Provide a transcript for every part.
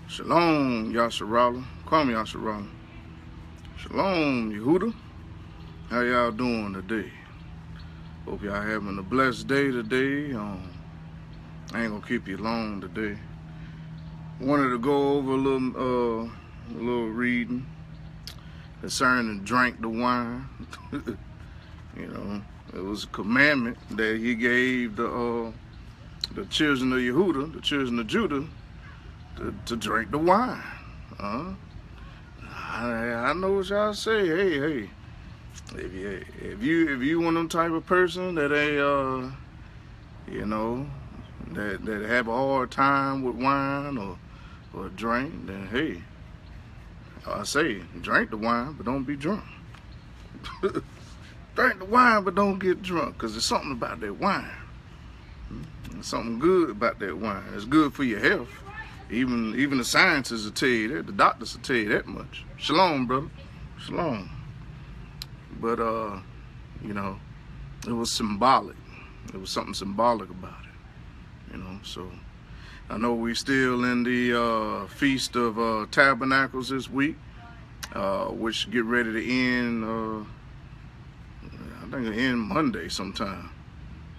Shalom, Yasharala. Call me Yasharala. Shalom, Yahudah. How y'all doing today? Hope y'all having a blessed day today. I ain't gonna keep you long today. Wanted to go over a little reading concerning drink the wine. You know, it was a commandment that he gave the children of Yahudah, the children of Judah, to drink the wine. I know what y'all say. Hey, if you one of them type of person that that have a hard time with wine or drink, then hey, I say drink the wine, but don't be drunk. Drink the wine, but don't get drunk, because there's something about that wine. There's something good about that wine. It's good for your health. Even the scientists will tell you that. The doctors will tell you that much. Shalom, brother. Shalom. But, it was symbolic. There was something symbolic about it. So I know we're still in the Feast of Tabernacles this week, which get ready to end, I think it'll end Monday sometime,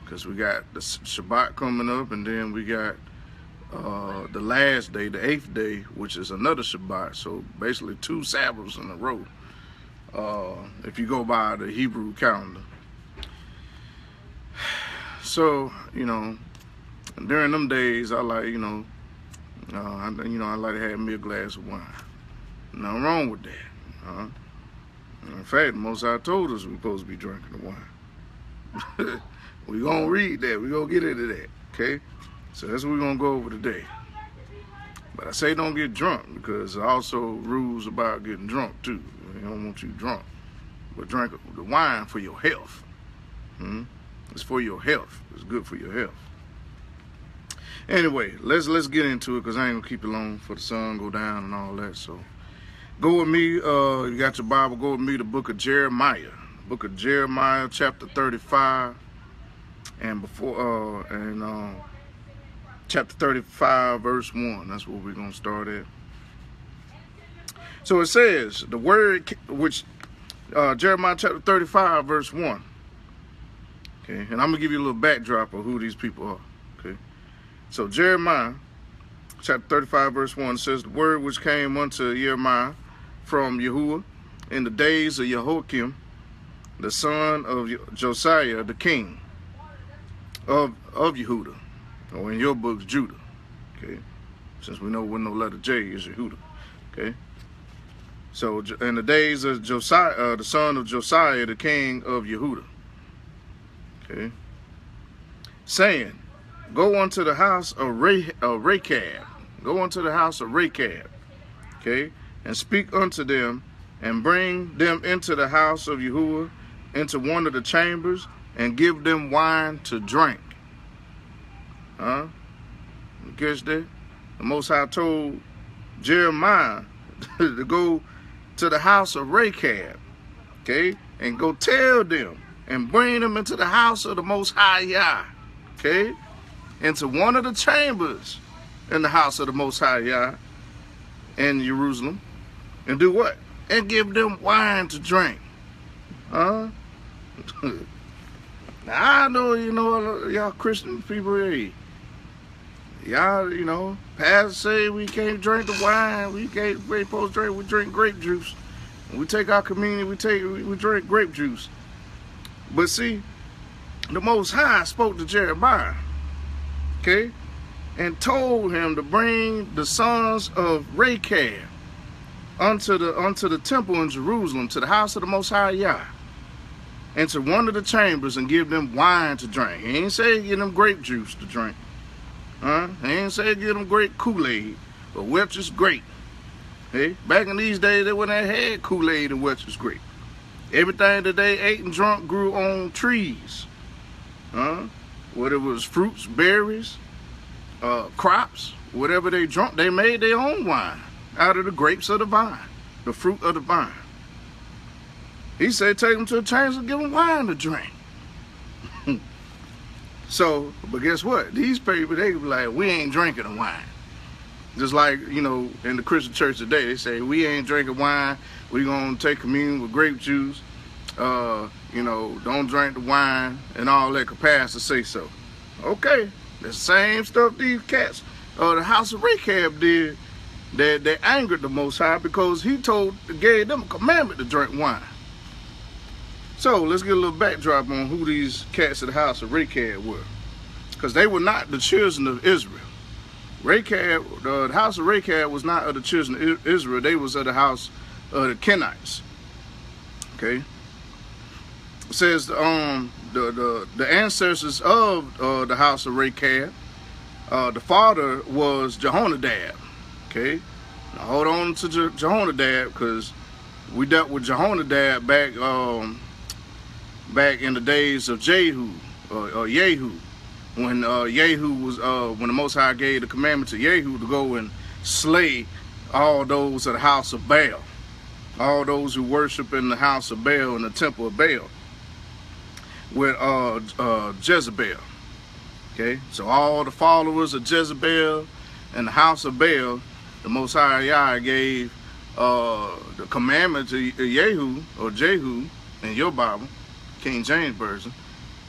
because we got the Shabbat coming up, and then we got the last day, the 8th day, which is another Shabbat. So basically 2 Sabbaths in a row, if you go by the Hebrew calendar. So, during them days, I like, I like to have me a glass of wine. Nothing wrong with that. In fact, the Most High told us we're supposed to be drinking the wine. We're going to read that. We're going to get into that, okay? So that's what we're going to go over today. But I say don't get drunk, because there are also rules about getting drunk, too. They don't want you drunk. But drink the wine for your health. It's for your health. It's good for your health. Anyway, let's get into it, because I ain't going to keep it long for the sun go down and all that. So go with me. You got your Bible. Go with me to the book of Jeremiah. Book of Jeremiah, chapter 35. And chapter 35, verse 1. That's where we're going to start at. So it says, the word which, Jeremiah chapter 35, verse 1. Okay, and I'm going to give you a little backdrop of who these people are. Okay, so Jeremiah chapter 35, verse 1 says, the word which came unto Jeremiah from Yahudah in the days of Jehoiakim, the son of Josiah, the king of Yahudah, or in your books, Judah. Okay, since we know when no letter J is Yahudah. Okay, so in the days of Josiah, the son of Josiah, the king of Yahudah. Okay, saying, go unto the house of Rechab. Go unto the house of Rechab. Okay, and speak unto them, and bring them into the house of Yahudah, into one of the chambers, and give them wine to drink. You catch that? The Most High told Jeremiah to go to the house of Rechab, okay, and go tell them, and bring them into the house of the Most High Yah, okay, into one of the chambers in the house of the Most High Yah in Jerusalem, and do what? And give them wine to drink. Now I know, y'all Christian people, hey, y'all, pastors say we can't drink the wine, we ain't supposed to drink, we drink grape juice. When we take our communion, we drink grape juice. But see, the Most High spoke to Jeremiah, okay, and told him to bring the sons of Rechab unto the temple in Jerusalem, to the house of the Most High Yah, into one of the chambers, and give them wine to drink. He ain't say give them grape juice to drink. He ain't say give them grape Kool-Aid or Welch's grape. Hey, back in these days, they wouldn't have had Kool-Aid and Welch's grape. Everything that they ate and drunk grew on trees. Whether it was fruits, berries, crops, whatever they drunk, they made their own wine out of the grapes of the vine, the fruit of the vine. He said, take them to the chambers and give them wine to drink. So, but guess what? These people, they be like, we ain't drinking the wine. Just like, you know, in the Christian church today, they say, we ain't drinking wine. We going to take communion with grape juice. You know, don't drink the wine and all that. Could pastor say so. Okay. The same stuff these cats, the house of Rechab did, that they angered the Most High because he gave them a commandment to drink wine. So let's get a little backdrop on who these cats of the house of Rechab were. Because they were not the children of Israel. Rechab, the house of Rechab was not of the children of Israel. They was of the house of the Kenites. Okay. It says the ancestors of the house of Rechab, the father was Jehonadab. Okay. Now hold on to Jehonadab, because we dealt with Jehonadab back in the days of Jehu or Yehu. When Yehu was, when the Most High gave the commandment to Yehu to go and slay all those of the house of Baal, all those who worship in the house of Baal, in the temple of Baal, with Jezebel. Okay, so all the followers of Jezebel and the house of Baal, the Most High Yah gave the commandment to Yehu or Jehu in your Bible, King James Version,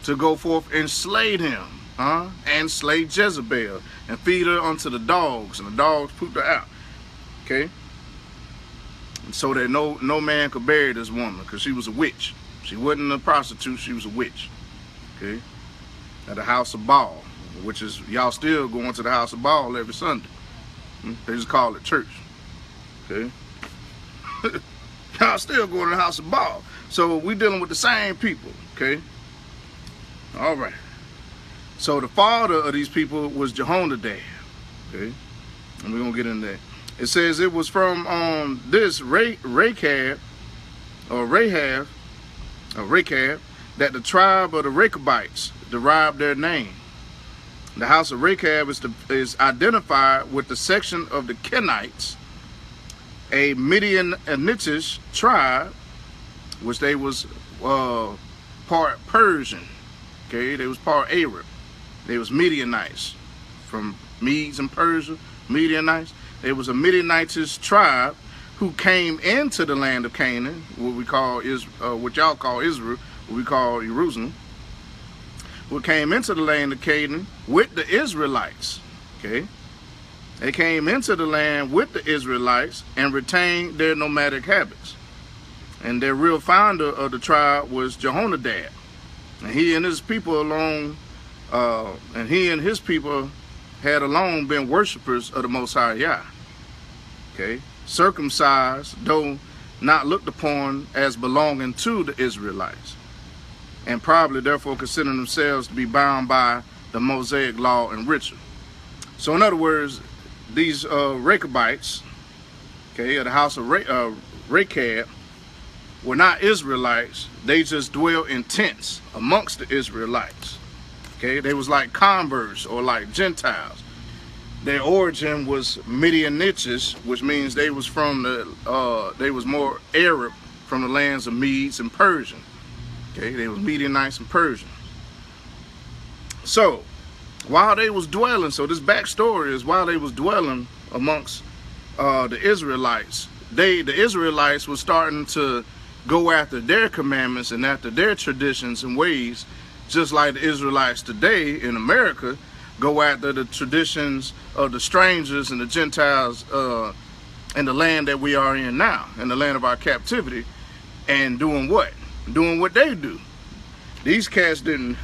to go forth and slay him. And slay Jezebel and feed her unto the dogs, and the dogs pooped her out. Okay, and so that no man could bury this woman, because she was a witch. She wasn't a prostitute, she was a witch. Okay, at the house of Baal, which is, y'all still going to the house of Baal every Sunday. They just call it church. Okay, y'all still going to the house of Baal. So we dealing with the same people. Okay, all right. So the father of these people was Jehonadab. Okay, and we're gonna get into that. It says it was from this Rechab that the tribe of the Rechabites derived their name. The house of Rechab is identified with the section of the Kenites, a Midianitish tribe, which they was part Persian. Okay, they was part Arab. They was Midianites, from Medes and Persia, Midianites. There was a Midianitish tribe who came into the land of Canaan, what we call what y'all call Israel, what we call Jerusalem. Who came into the land of Canaan with the Israelites. Okay, they came into the land with the Israelites and retained their nomadic habits. And their real founder of the tribe was Jehonadab, and he and his people had alone been worshipers of the Most High Yah. Okay, circumcised, though not looked upon as belonging to the Israelites, and probably therefore considering themselves to be bound by the Mosaic law and ritual. So in other words, these Rechabites, okay, of the house of Rechab, were not Israelites. They just dwelt in tents amongst the Israelites. Okay, they was like converts or like Gentiles. Their origin was Midianitish, which means they was from they was more Arab, from the lands of Medes and Persian. Okay, they was Midianites and Persians. So while they was dwelling, so this backstory is, while they was dwelling amongst the Israelites, the Israelites was starting to go after their commandments and after their traditions and ways, just like the Israelites today in America go after the traditions of the strangers and the Gentiles in the land that we are in now, in the land of our captivity, and doing what? Doing what they do. These cats didn't,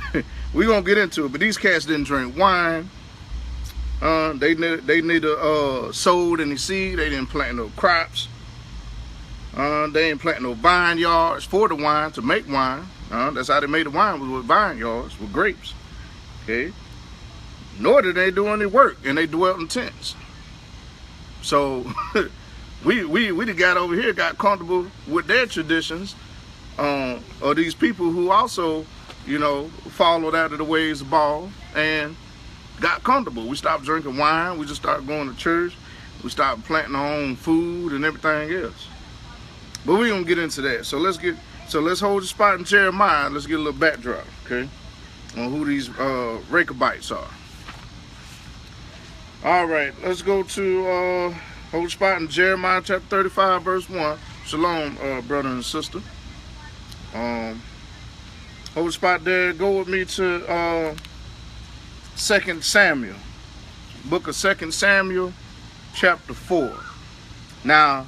we're going to get into it, but these cats didn't drink wine. They neither sowed any seed. They didn't plant no crops. They ain't plant no vineyards for the wine, to make wine. That's how they made the wine, was with vineyards, with grapes. Okay. Nor did they do any work, and they dwelt in tents. So we got over here, got comfortable with their traditions, of these people who also, you know, followed out of the ways of Baal and got comfortable. We stopped drinking wine. We just started going to church. We started planting our own food and everything else. But we're gonna get into that. So let's hold the spot in Jeremiah. Let's get a little backdrop, okay, on who these Rechabites are. All right, let's go to hold spot in Jeremiah chapter 35, verse 1. Shalom, brother and sister. Hold spot there. Go with me to 2 Samuel. Book of 2 Samuel, chapter 4. Now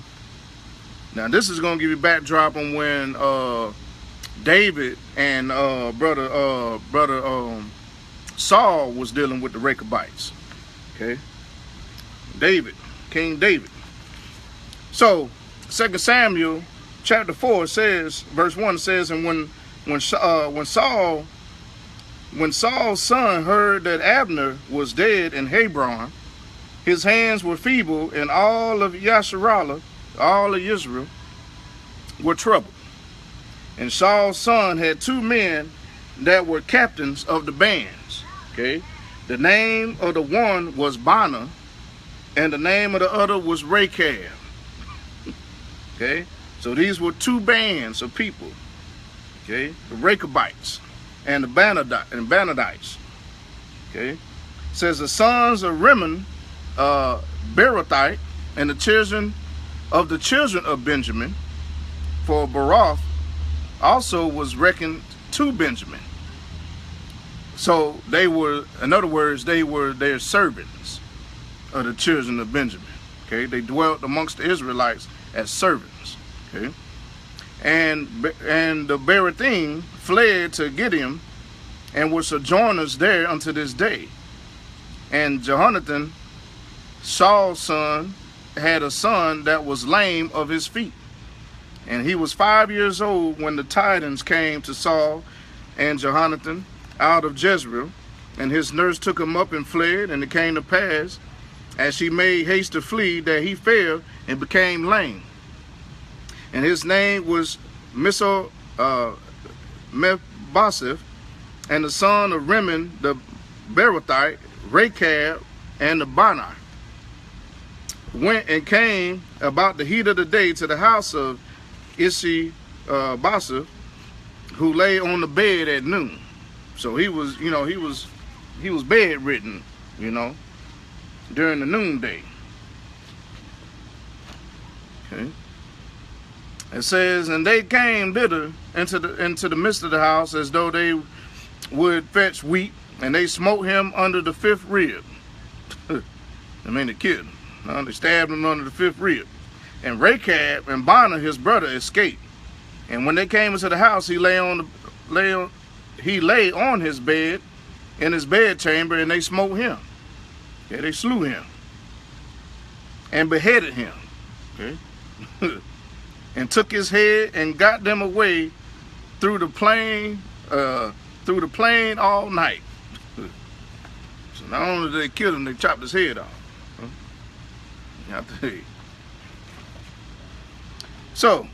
this is going to give you backdrop on when David and brother Saul was dealing with the Rechabites. Okay, King David. So 2 Samuel chapter 4 says, verse 1 says, and when Saul's son heard that Abner was dead in Hebron, his hands were feeble, and all of Yisrael, all of Israel, were troubled. And Saul's son had two men that were captains of the bands. Okay, the name of the one was Bana, and the name of the other was Rechab. Okay, so these were two bands of people. Okay, the Rechabites and the Banadites. Okay, it says the sons of Rimmon, Berothite, and the children of Benjamin, for Baroth also was reckoned to Benjamin. So they were, in other words, they were their servants of the children of Benjamin. Okay, they dwelt amongst the Israelites as servants. Okay, and the Berothim fled to Gideon and were sojourners there unto this day. And Jehonathan, Saul's son, had a son that was lame of his feet. And he was 5 years old when the tidings came to Saul and Jehonathan out of Jezreel, and his nurse took him up and fled. And it came to pass, as she made haste to flee, that he fell and became lame. And his name was Mephibosheth, and the son of Rimmon the Berothite, Rechab, and the Bani, went and came about the heat of the day to the house of Ishibosheth, who lay on the bed at noon. So he was, he was bedridden, during the noonday. Okay. It says, and they came thither into the midst of the house, as though they would fetch wheat, and they smote him under the fifth rib. They killed him. They stabbed him under the fifth rib. And Rechab and Bana, his brother, escaped. And when they came into the house, he lay on his bed in his bedchamber, and they smote him. Okay, they slew him and beheaded him. Okay. And took his head and got them away through the plain all night. So not only did they kill him, they chopped his head off. So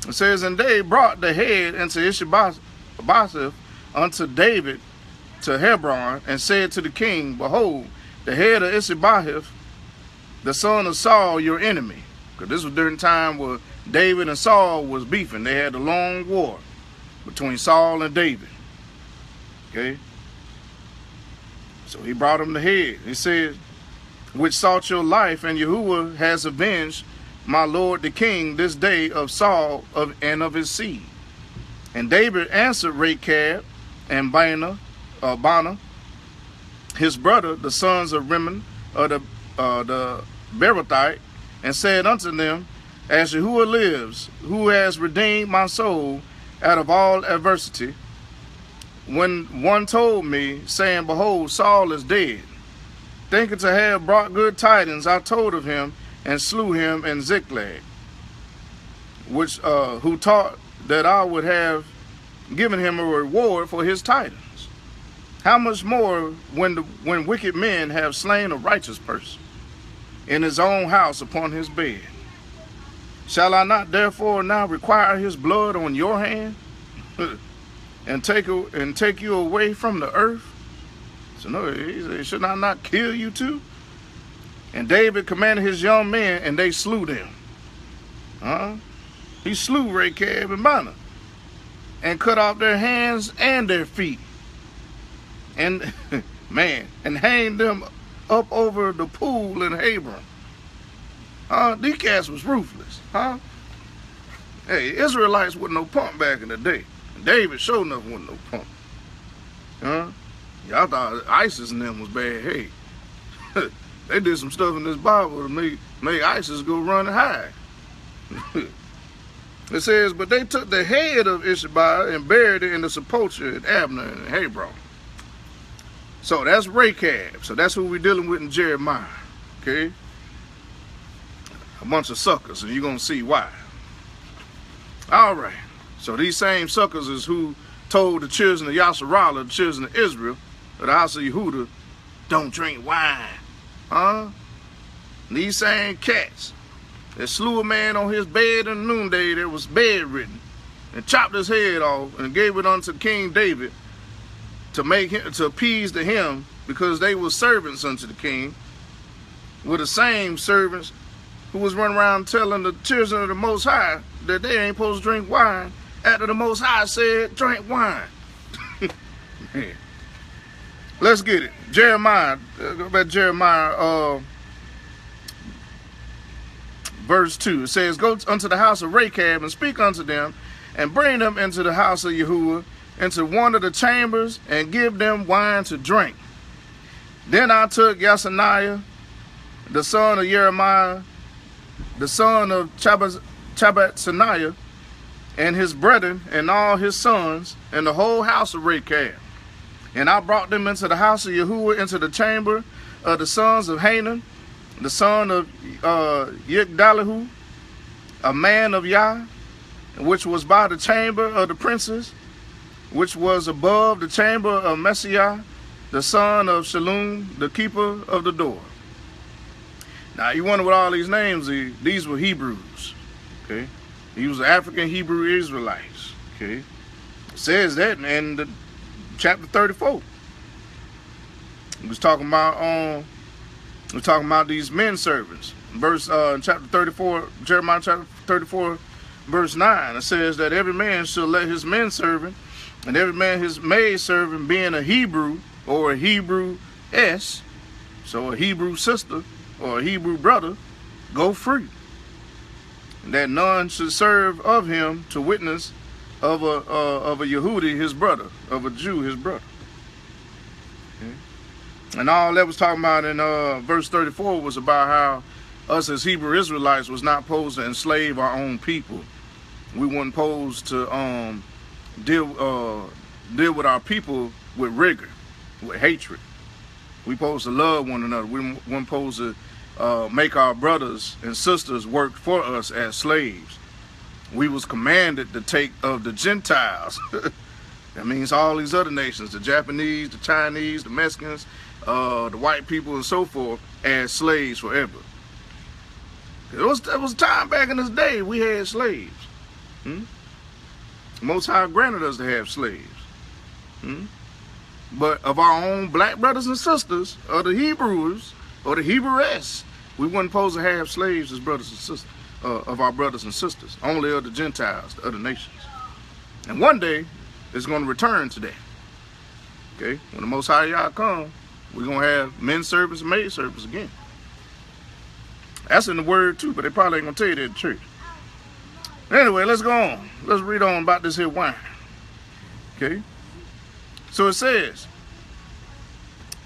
it says, and they brought the head into Ishibosheth unto David to Hebron, and said to the king, behold, the head of Ishibosheth, the son of Saul, your enemy. Because this was during the time where David and Saul was beefing. They had a long war between Saul and David. Okay. So he brought him the head. He said, which sought your life, and Yahudah has avenged my lord the king this day of Saul and of his seed. And David answered Rechab and Bana, his brother, the sons of Rimmon, the Berothite, and said unto them, as Yahudah lives, who has redeemed my soul out of all adversity, when one told me, saying, behold, Saul is dead, thinking to have brought good tidings, I told of him and slew him in Ziklag, which who taught that I would have given him a reward for his tidings. How much more when wicked men have slain a righteous person in his own house upon his bed? Shall I not therefore now require his blood on your hand, and take you away from the earth? So no, he said, should I not kill you too? And David commanded his young men, and they slew them. He slew Rechab and Bana, and cut off their hands and their feet, and and hanged them up over the pool in Hebron. These cats was ruthless. Hey, Israelites wasn't no punk back in the day. David sure enough wasn't no punk. Y'all thought ISIS and them was bad. Hey, they did some stuff in this Bible to make ISIS go run and hide. It says, but they took the head of Ishabah and buried it in the sepulchre at Abner and Hebron. So that's Rechab. So that's who we're dealing with in Jeremiah. Okay? A bunch of suckers, and you're going to see why. All right. So these same suckers is who told the children of Yisrael, the children of Israel, of the house of Yahudah, don't drink wine. These same cats that slew a man on his bed in the noonday that was bedridden and chopped his head off and gave it unto King David to make him, to appease to him, because they were servants unto the king, were the same servants who was running around telling the children of the Most High that they ain't supposed to drink wine after the Most High said drink wine. Man. Let's get it. Jeremiah, go back to Jeremiah verse 2. It says, go unto the house of Rechab and speak unto them, and bring them into the house of Yahudah, into one of the chambers, and give them wine to drink. Then I took Yasaniah, the son of Jeremiah, the son of Chabatsaniah, and his brethren, and all his sons, and the whole house of Rechab. And I brought them into the house of Yahudah, into the chamber of the sons of Hanan, the son of Yigdalihu, a man of Yah, which was by the chamber of the princes, which was above the chamber of Messiah, the son of Shalom, the keeper of the door. Now, you wonder what all these names are. These were Hebrews. Okay? These were African Hebrew Israelites. Okay? It says that in the chapter 34. It was talking about these men servants. Verse chapter 34, Jeremiah chapter 34, verse 9. It says that every man shall let his men servant and every man his maid servant, being a Hebrew or a Hebrew-ess, so a Hebrew sister or a Hebrew brother, go free. And that none should serve of him to witness of a Yehudi, his brother, of a Jew, his brother. Okay. And all that was talking about in verse 34 was about how us as Hebrew Israelites was not supposed to enslave our own people. We weren't supposed to deal with our people with rigor, with hatred. We supposed to love one another. We weren't supposed to make our brothers and sisters work for us as slaves. We was commanded to take of the Gentiles. That means all these other nations, the Japanese, the Chinese, the Mexicans, the white people and so forth, as slaves forever. There was a time back in this day we had slaves. Most High granted us to have slaves. But of our own black brothers and sisters, or the Hebrews, or the Hebrew-ess, we weren't supposed to have slaves as brothers and sisters, of our brothers and sisters, only of the Gentiles, the other nations. And one day, it's going to return to that. Okay? When the Most High Yah come, we're going to have men servants and maid servants again. That's in the word too, but they probably ain't going to tell you that at church. Anyway, let's go on. Let's read on about this here wine. Okay? So it says,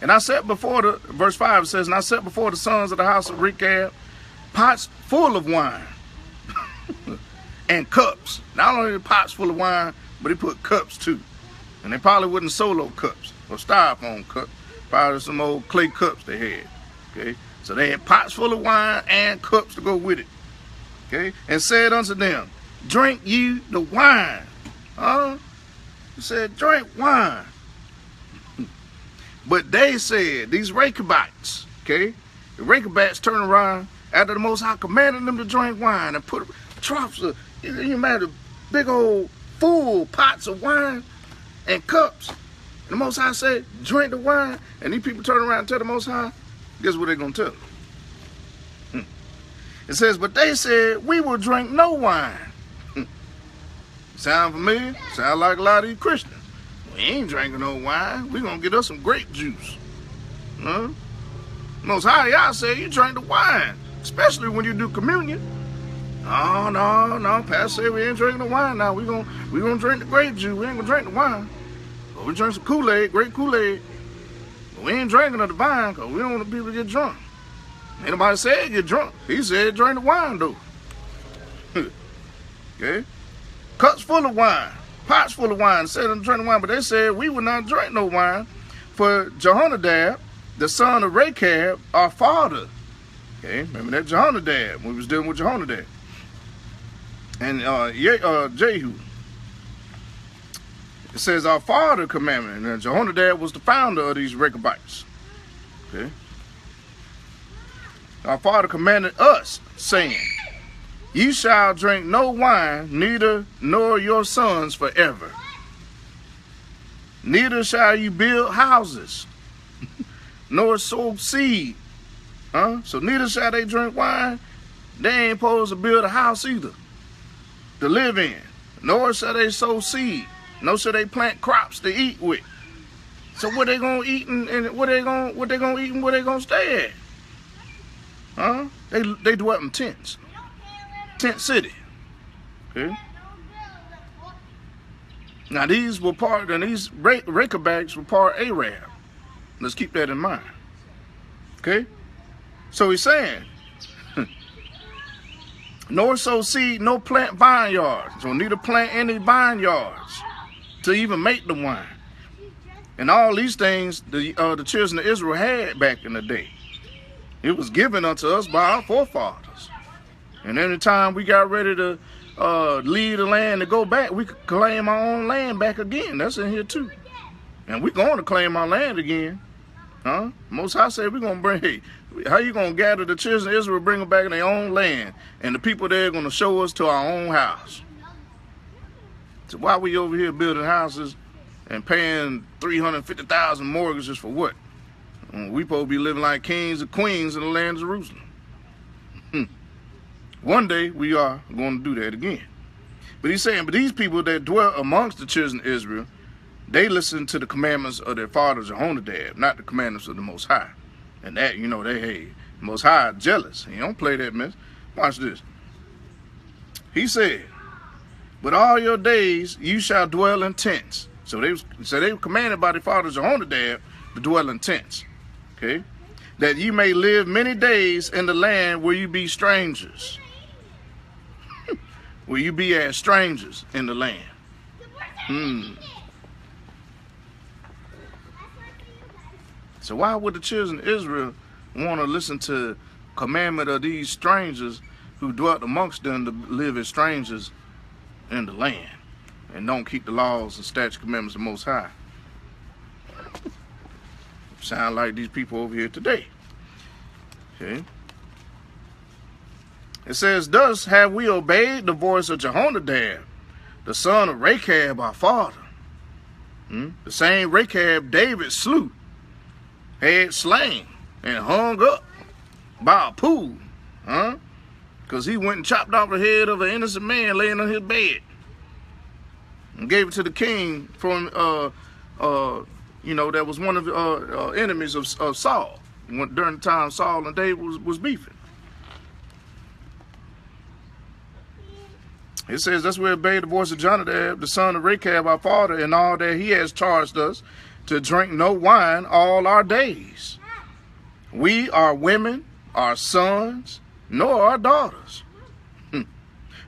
and I set before the, verse 5 says, and I set before the sons of the house of Rechab pots full of wine and cups. Not only pots full of wine, but he put cups too. And they probably wasn't solo cups or styrofoam cups. Probably some old clay cups they had. Okay? So they had pots full of wine and cups to go with it. Okay? And said unto them, drink ye the wine. He said, drink wine. But they said, these Rechabites, okay? The Rechabites turned around after the Most High commanded them to drink wine and put troughs of, you imagine, big old full pots of wine and cups. And the Most High said, drink the wine. And these people turn around and tell the Most High, guess what they're going to tell them? It says, but they said, we will drink no wine. Sound familiar? Sound like a lot of these Christians. We ain't drinking no wine. We're going to get us some grape juice. Most High Yah said you drink the wine, especially when you do communion. Oh, no, Pastor said we ain't drinking the wine now. We gonna drink the grape juice. We ain't gonna drink the wine. But we drink some Kool-Aid, grape Kool-Aid. But we ain't drinking of the vine because we don't want people to get drunk. Ain't nobody said get drunk. He said drink the wine, though. Okay? Cups full of wine, pots full of wine, said them drink the wine. But they said we would not drink no wine for Jehonadab, the son of Rechab, our father. Okay? Remember that Jehonadab, when we was dealing with Jehonadab. And Jehu. It says our father commandment. And Jehonadab was the founder of these Rechabites. Okay? Our father commanded us, saying, ye shall drink no wine, neither nor your sons forever. Neither shall you build houses, nor sow seed. So neither shall they drink wine. They ain't supposed to build a house either to live in. Nor shall they sow seed. Nor shall they plant crops to eat with. So what they gonna eat and what they gonna eat and where they gonna stay at? They dwelt in tents. Tent city. Okay. Now these were part, and these Rechabites were part Arab. Let's keep that in mind. Okay. So he's saying, nor sow seed, no plant vineyards. So neither plant any vineyards to even make the wine. And all these things the children of Israel had back in the day. It was given unto us by our forefathers. And any time we got ready to leave the land to go back, we could claim our own land back again. That's in here too. And we're going to claim our land again. Most High said we're going to bring, hey, how you going to gather the children of Israel, bring them back in their own land, and the people there are going to show us to our own house. So why we over here building houses and paying $350,000 mortgages for what? We supposed to be living like kings and queens in the land of Jerusalem. One day we are going to do that again. But he's saying, but these people that dwell amongst the children of Israel, they listen to the commandments of their father Jehonadab, not the commandments of the Most High. And that, you know, they hate. Most High jealous. He don't play that mess. Watch this. He said, but all your days you shall dwell in tents. So they were commanded by their father Jehonadab to dwell in tents. Okay? That you may live many days in the land where you be strangers. Where you be as strangers in the land. So why would the children of Israel want to listen to commandment of these strangers who dwelt amongst them to live as strangers in the land and don't keep the laws and statute commandments of the Most High? Sound like these people over here today. Okay. It says, thus have we obeyed the voice of Jehonadab, the son of Rechab, our father. The same Rechab David slew, had slain, and hung up by a pool. Because he went and chopped off the head of an innocent man laying on his bed. And gave it to the king from, that was one of the enemies of Saul. During the time Saul and David was beefing. It says, thus we obey the voice of Jonadab, the son of Rechab, our father, and all that he has charged us to drink no wine all our days. We, our women, our sons, nor our daughters,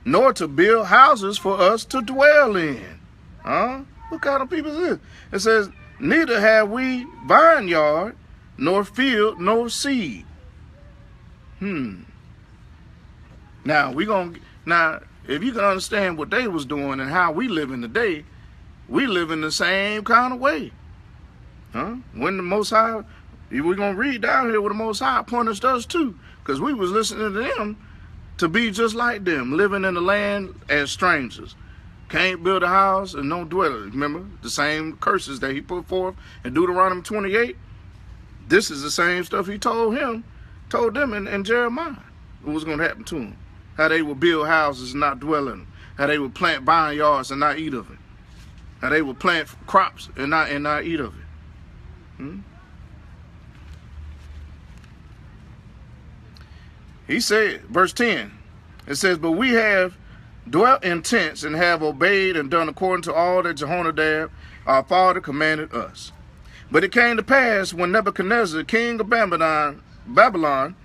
nor to build houses for us to dwell in. What kind of people is this? It says, neither have we vineyard, nor field, nor seed. Now, if you can understand what they was doing and how we live in today, we live in the same kind of way. When the Most High, we're going to read down here where the Most High punished us too, because we was listening to them to be just like them, living in the land as strangers. Can't build a house and don't dwell in it. Remember, the same curses that he put forth in Deuteronomy 28, this is the same stuff he told them in Jeremiah, what was going to happen to them. How they would build houses and not dwell in them. How they would plant vineyards and not eat of it. How they would plant crops and not eat of it. He said, verse 10, it says, but we have dwelt in tents and have obeyed and done according to all that Jehonadab, our father, commanded us. But it came to pass when Nebuchadnezzar, king of Babylon,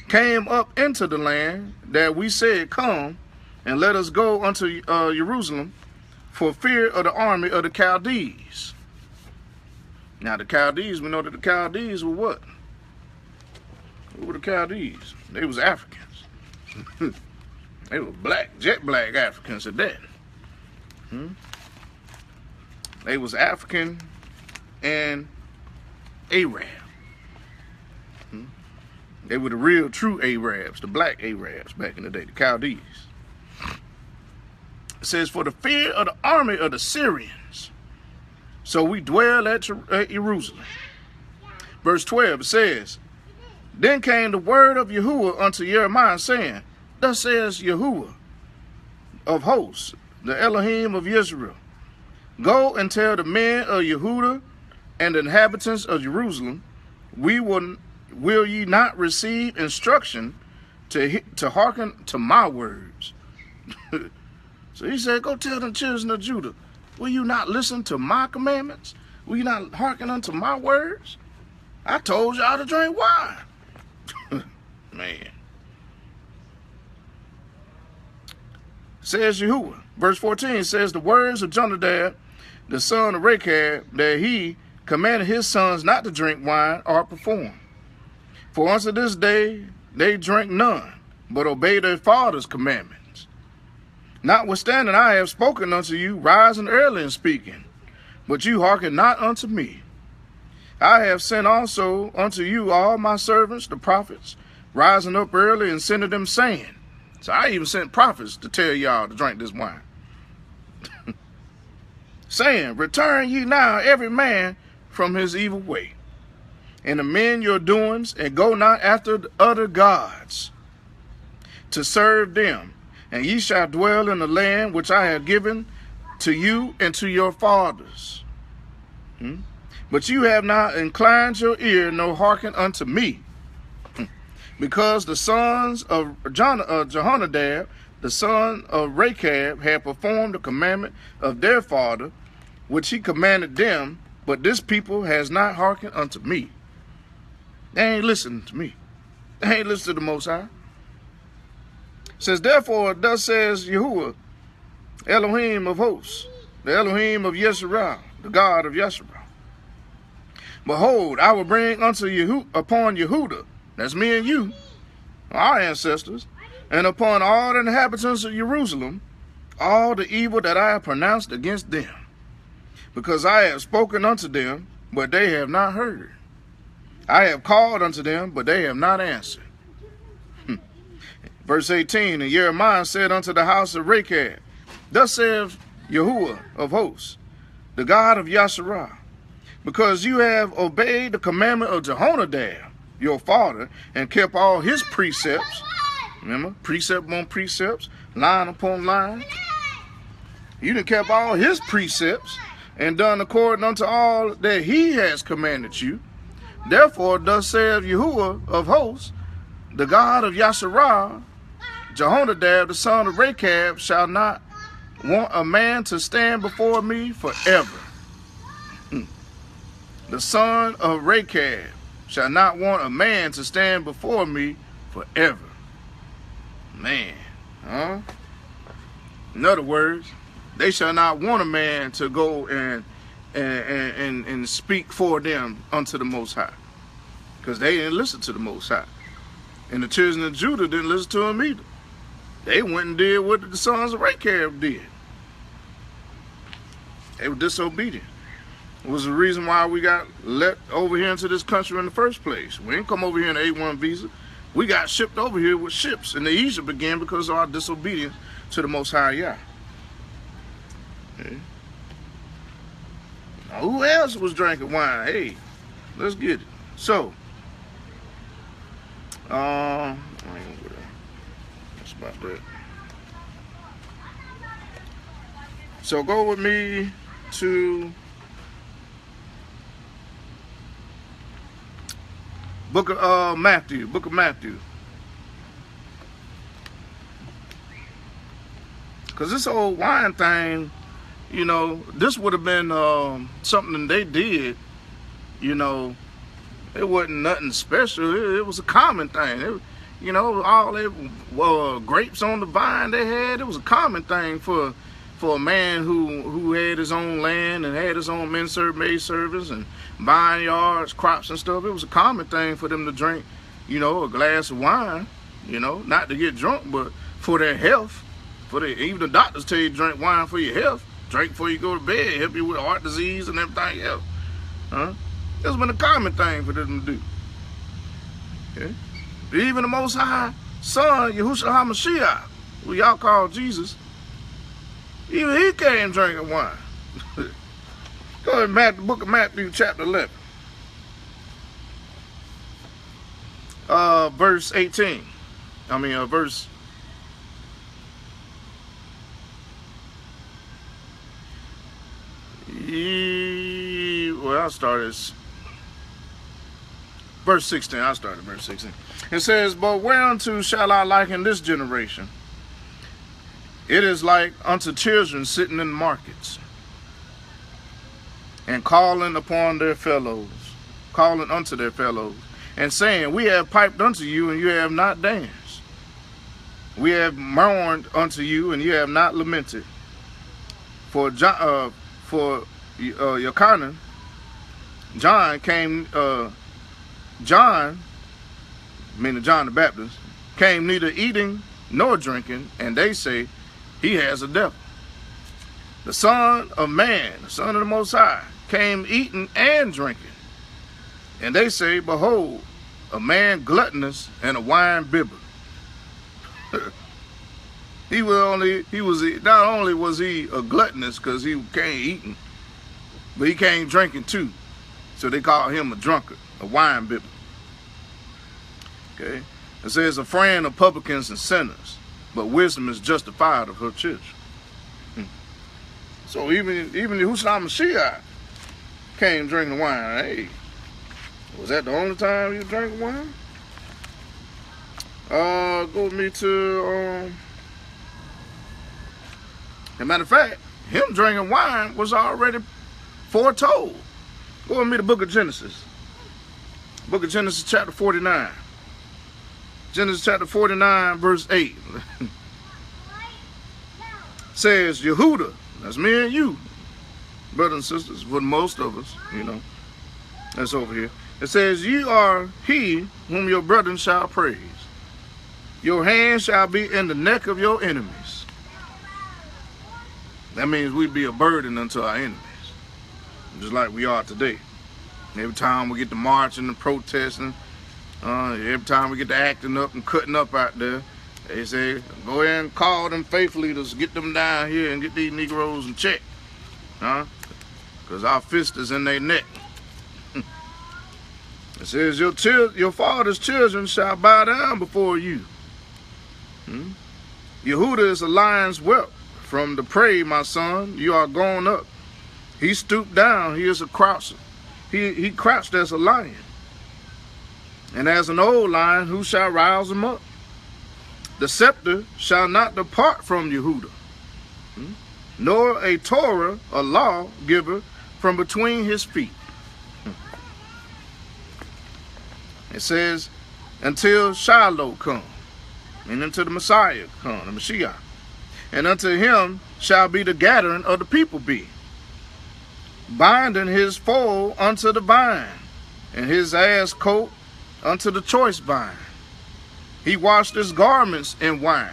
came up into the land, that we said, come and let us go unto Jerusalem, for fear of the army of the Chaldees. Now the Chaldees, we know that the Chaldees were what? Who were the Chaldees? They was Africans. They were black, jet black Africans at that. They was African and Arab. They were the real true Arabs, the black Arabs back in the day, the Chaldees. It says, for the fear of the army of the Syrians, so we dwell at Jerusalem. Verse 12, it says, then came the word of Yahudah unto Jeremiah, saying, thus says Yahudah of hosts, the Elohim of Israel, go and tell the men of Yahudah and the inhabitants of Jerusalem, will ye not receive instruction to hearken to my words? So he said, go tell the children of Judah, will you not listen to my commandments? Will you not hearken unto my words? I told y'all to drink wine. Man. Says Yahudah. Verse 14 says, the words of Jonadab, the son of Rechab, that he commanded his sons not to drink wine, are performed. For unto this day they drink none, but obey their father's commandments. Notwithstanding, I have spoken unto you, rising early and speaking, but you hearken not unto me. I have sent also unto you all my servants, the prophets, rising up early and sending them saying. So I even sent prophets to tell y'all to drink this wine. Saying, return ye now every man from his evil way, and amend your doings, and go not after the other gods to serve them. And ye shall dwell in the land which I have given to you and to your fathers. But you have not inclined your ear, nor hearkened unto me. Because the sons of Jehonadab, the son of Rechab, had performed the commandment of their father, which he commanded them, but this people has not hearkened unto me. They ain't listening to me. They ain't listening to the Most High. It says, therefore, thus says Yahudah, Elohim of hosts, the Elohim of Yisrael, the God of Yisrael. Behold, I will bring unto you upon Yahudah, that's me and you, our ancestors, and upon all the inhabitants of Jerusalem, all the evil that I have pronounced against them, because I have spoken unto them, but they have not heard. I have called unto them, but they have not answered. Verse 18, and Jeremiah said unto the house of Rechab, thus saith Yahudah of hosts, the God of Yisrael, because you have obeyed the commandment of Jehonadab, your father, and kept all his precepts. Remember, precept upon precepts, line upon line. You done kept all his precepts and done according unto all that he has commanded you. Therefore, thus saith Yahudah of hosts, the God of Yisrael, Jehonadab, the son of Rechab, shall not want a man to stand before me forever. The son of Rechab shall not want a man to stand before me forever. Man, huh? In other words, they shall not want a man to go and speak for them unto the Most High, because they didn't listen to the Most High. And the children of Judah didn't listen to him either. They went and did what the sons of Rechab did. They were disobedient. It was the reason why we got let over here into this country in the first place. We didn't come over here in an A1 visa. We got shipped over here with ships. And the Egypt began because of our disobedience to the Most High Yah. Okay. Now, who else was drinking wine? Hey, let's get it. So, I ain't gonna go there. That's about that. So go with me to Book of Matthew. Because this old wine thing, you know, this would have been something they did, you know. It wasn't nothing special. It was a common thing. You know, all that grapes on the vine they had, it was a common thing for a man who had his own land and had his own maid servants and vineyards, crops and stuff. It was a common thing for them to drink, you know, a glass of wine, you know, not to get drunk, but for their health. Even the doctors tell you to drink wine for your health. Drink before you go to bed, help you with heart disease and everything else. It's been a common thing for them to do. Okay? Even the Most High Son, Yahudah HaMashiach, who y'all call Jesus, even he came drinking wine. Go ahead, the book of Matthew, chapter 11. Verse 18. Verse... Well, I started... Verse 16, I started verse 16. It says, but whereunto shall I liken this generation? It is like unto children sitting in markets and calling unto their fellows, and saying, we have piped unto you, and you have not danced. We have mourned unto you, and you have not lamented. For Yochanan, John, meaning John the Baptist, came neither eating nor drinking, and they say he has a devil. The Son of Man, the Son of the Most High, came eating and drinking, and they say, behold, a man gluttonous and a wine bibber. Not only was he a gluttonous because he came eating, but he came drinking too. So they call him a drunkard, a wine bibber. Okay? It says a friend of publicans and sinners, but wisdom is justified of her children. So even Yahudah HaMashiach came drinking wine. Hey, was that the only time you drank wine? Go with me to as a matter of fact, him drinking wine was already foretold. Go with me to the book of Genesis. Book of Genesis chapter 49. Genesis chapter 49 verse 8. Says Yahudah, that's me and you, brothers and sisters, but most of us, you know, that's over here. It says, you are he whom your brethren shall praise. Your hand shall be in the neck of your enemies. That means we'd be a burden unto our enemies, just like we are today. Every time we get to marching and protesting, every time we get to acting up and cutting up out there, they say, go ahead and call them faith leaders, get them down here and get these Negroes in check. Because our fist is in their neck. It says, your father's children shall bow down before you. Yahudah is a lion's whelp. From the prey, my son, you are gone up. He stooped down, he is a croucher. He crouched as a lion. And as an old lion, who shall rouse him up? The scepter shall not depart from Yahudah, nor a Torah, a lawgiver, from between his feet. It says, until Shalom come, and until the Messiah come, the Mashiach. And unto him shall be the gathering of the people be, binding his foal unto the vine, and his ass coat unto the choice vine. He washed his garments in wine,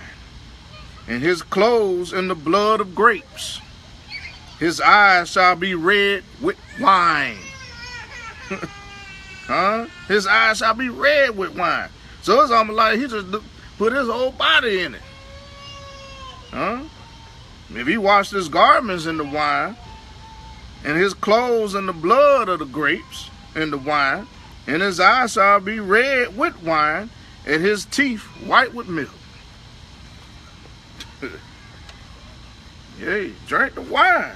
and his clothes in the blood of grapes. His eyes shall be red with wine. His eyes shall be red with wine. So it's almost like he just put his whole body in it. If he washed his garments in the wine, and his clothes in the blood of the grapes in the wine, and his eyes shall be red with wine, and his teeth white with milk. Yeah, drink the wine.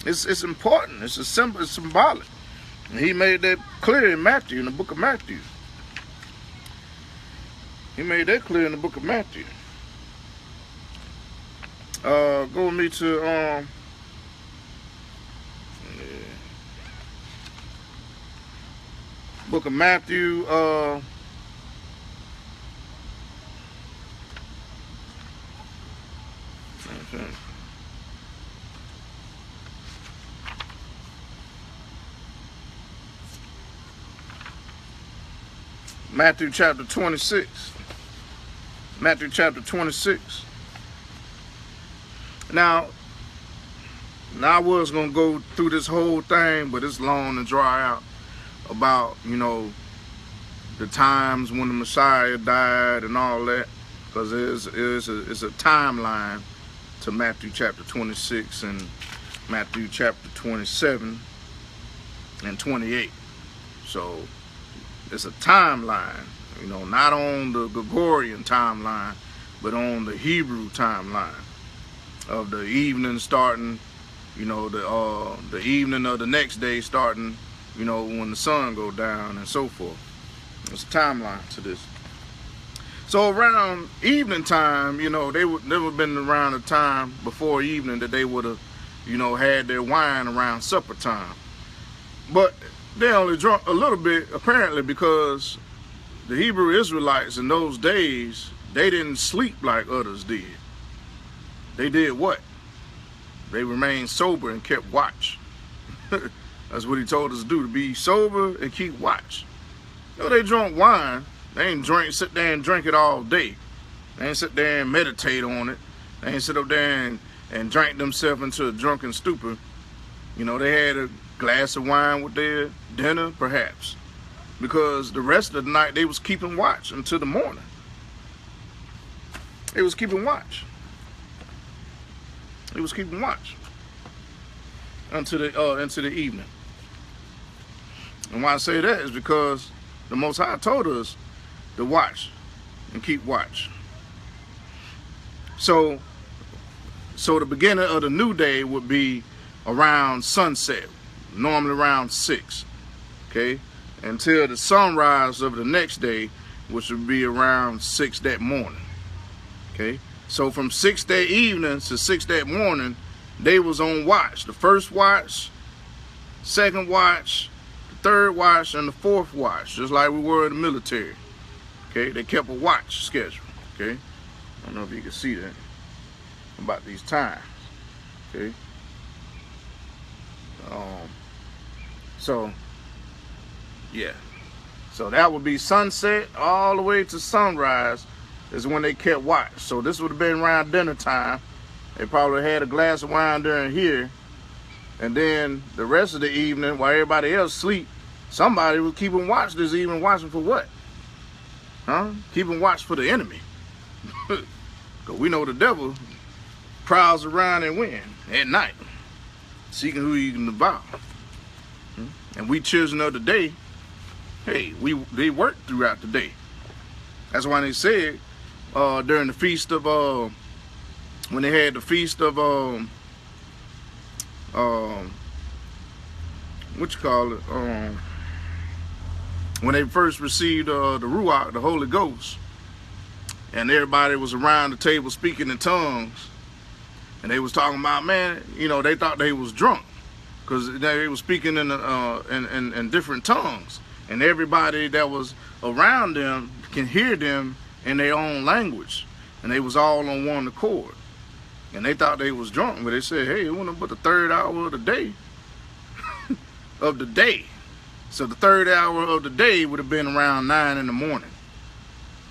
It's important. It's a symbol. It's symbolic. And he made that clear in Matthew, in the book of Matthew. He made that clear in the book of Matthew. Go with me to book of Matthew. Matthew chapter 26. Matthew chapter 26. Now I was going to go through this whole thing, but it's long and dry out about, you know, the times when the Messiah died and all that, because it's a timeline to Matthew chapter 26 and Matthew chapter 27 and 28. So it's a timeline, you know, not on the Gregorian timeline, but on the Hebrew timeline of the evening starting, you know, the evening of the next day starting, you know, when the sun go down and so forth. There's a timeline to this. So around evening time, you know, they would never been around a time before evening that they would have, you know, had their wine around supper time. But they only drunk a little bit, apparently, because the Hebrew Israelites in those days, they didn't sleep like others did. They did what? They remained sober and kept watch. That's what he told us to do, to be sober and keep watch. You know, they drunk wine. They ain't sit there and drink it all day. They ain't sit there and meditate on it. They ain't sit up there and drink themselves into a drunken stupor. You know, they had a glass of wine with their dinner, perhaps, because the rest of the night they was keeping watch until the morning. They was keeping watch. They was keeping watch until into the evening. And why I say that is because the Most High told us to watch and keep watch. So the beginning of the new day would be around sunset, normally around 6, okay, until the sunrise of the next day, which would be around 6 that morning, okay. So from 6 that evening to 6 that morning, they was on watch. The first watch, second watch, the third watch, and the fourth watch, just like we were in the military, okay. They kept a watch schedule, okay. I don't know if you can see that about these times, okay. So yeah, so that would be sunset all the way to sunrise is when they kept watch. So this would have been around dinner time. They probably had a glass of wine during here, and then the rest of the evening, while everybody else sleep, somebody was keeping watch this evening. Watching for what? Huh? Keeping watch for the enemy. Because we know the devil prowls around and win at night, seeking who he can devour. And we children of the day, hey, they work throughout the day. That's why they said during the feast of when they had the feast of what you call it, when they first received the Ruach, the Holy Ghost, and everybody was around the table speaking in tongues, and they was talking about, man, you know, they thought they was drunk because they was speaking in different tongues, and everybody that was around them can hear them in their own language, and they was all on one accord, and they thought they was drunk, but they said, hey, it wasn't but the third hour of the day. Of the day. So the third hour of the day would have been around 9 in the morning.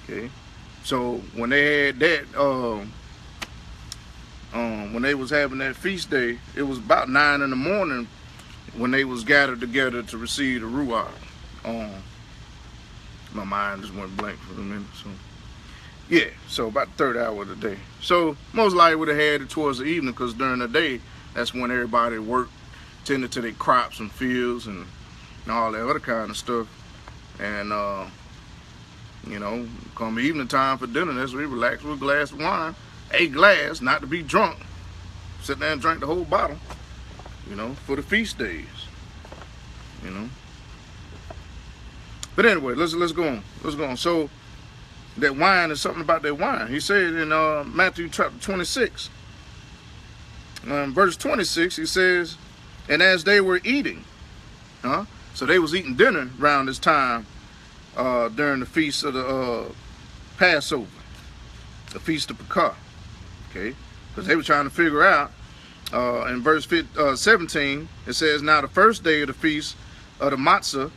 Okay. So when they had that, when they was having that feast day, it was about 9 in the morning when they was gathered together to receive the Ruach. My mind just went blank for a minute. So yeah, so about the third hour of the day. So most likely would have had it towards the evening, because during the day, that's when everybody worked, tended to their crops and fields and all that other kind of stuff. And you know, come evening time for dinner, that's where we relax with a glass of wine. A glass, not to be drunk. Sit there and drink the whole bottle, you know, for the feast days, you know. But anyway, let's go on. Let's go on. So that wine is something about that wine. He said in Matthew chapter 26, Verse 26, he says, and as they were eating, so they was eating dinner around this time during the feast of the Passover, the feast of Pekah, okay? Because they were trying to figure out, in verse 17, it says, now the first day of the feast of the Matzah,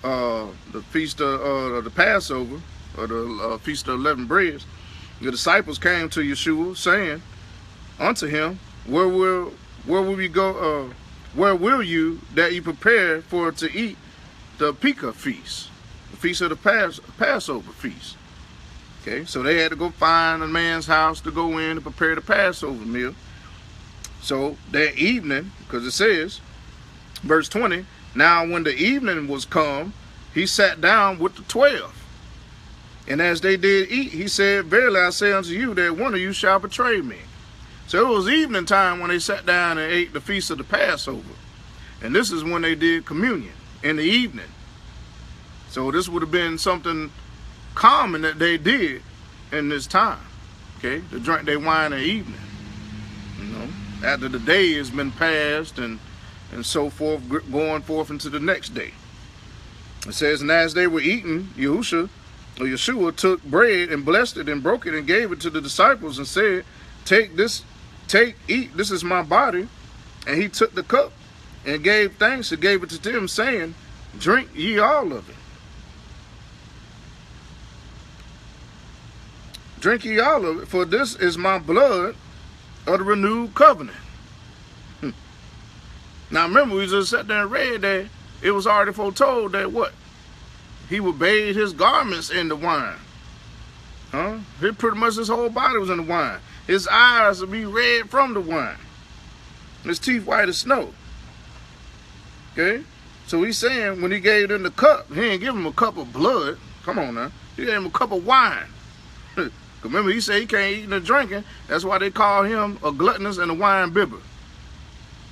the feast of the Passover, or the feast of 11 breads, the disciples came to Yeshua, saying unto him, where will we go? Where will you that you prepare for to eat the Pekah feast, the feast of the Passover feast? Okay, so they had to go find a man's house to go in to prepare the Passover meal. So that evening, because it says, verse 20, now when the evening was come, he sat down with the 12. And as they did eat, he said, verily I say unto you that one of you shall betray me. So it was evening time when they sat down and ate the feast of the Passover. And this is when they did communion, in the evening. So this would have been something common that they did in this time, okay, to drink their wine in the evening, you know, after the day has been passed and so forth, going forth into the next day. It says, and as they were eating, Yeshua took bread and blessed it and broke it and gave it to the disciples and said, eat, this is my body. And he took the cup and gave thanks and gave it to them, saying, drink ye all of it. Drink ye all of it, for this is my blood of the renewed covenant. Now remember, we just sat there and read that it was already foretold that what? He would bathe his garments in the wine. Pretty much his whole body was in the wine. His eyes would be red from the wine. His teeth white as snow. Okay? So he's saying when he gave them the cup, he didn't give him a cup of blood. Come on now. He gave him a cup of wine. Remember, he said he can't eat and drinking. That's why they call him a gluttonous and a wine bibber.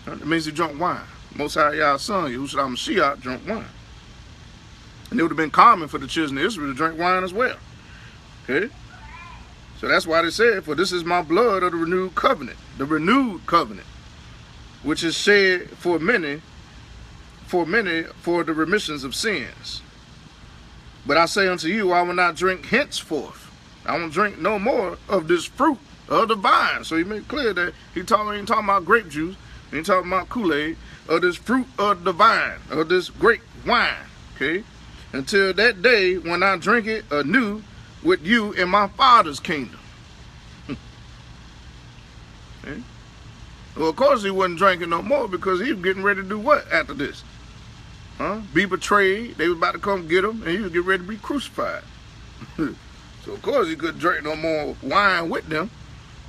That means he drunk wine. Most High Yah's son, Yahudah Mashiach, drunk wine. And it would have been common for the children of Israel to drink wine as well. Okay? So that's why they said, for this is my blood of the renewed covenant, which is shed for many for the remissions of sins. But I say unto you, I will not drink henceforth. I won't drink no more of this fruit of the vine. So he made it clear that he ain't talking about grape juice, he ain't talking about Kool-Aid, of this fruit of the vine, of this grape wine. Okay? Until that day when I drink it anew with you in my Father's kingdom. Okay? Well, of course he wasn't drinking no more because he was getting ready to do what after this? Be betrayed. They was about to come get him and he was getting ready to be crucified. So of course he couldn't drink no more wine with them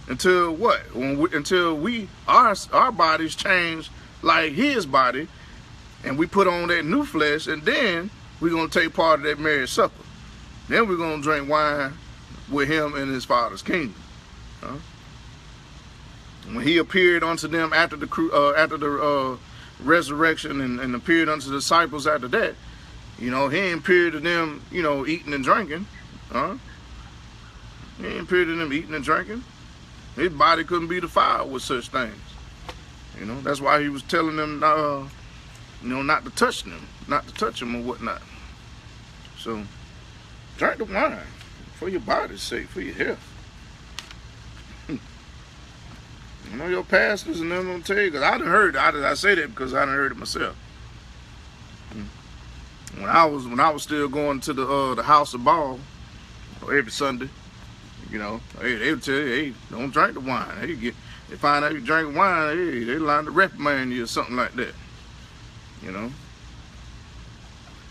until what? Until our bodies change like his body and we put on that new flesh, and then we're going to take part of that marriage supper. Then we're going to drink wine with him in his Father's kingdom. When he appeared unto them after the resurrection and appeared unto the disciples after that, you know, he ain't appeared to them, you know, eating and drinking. He ain't appeared to them eating and drinking. His body couldn't be defiled with such things. You know, that's why he was telling them, you know, not to touch them, or whatnot. So, drink the wine for your body's sake, for your health. You know, your pastors and them gonna tell you, because I done heard it. I say that because I done heard it myself. When I was still going to the house of ball every Sunday, you know, they would tell you, hey, don't drink the wine. Hey, they find out you drink wine, hey, they line to reprimand you or something like that. You know.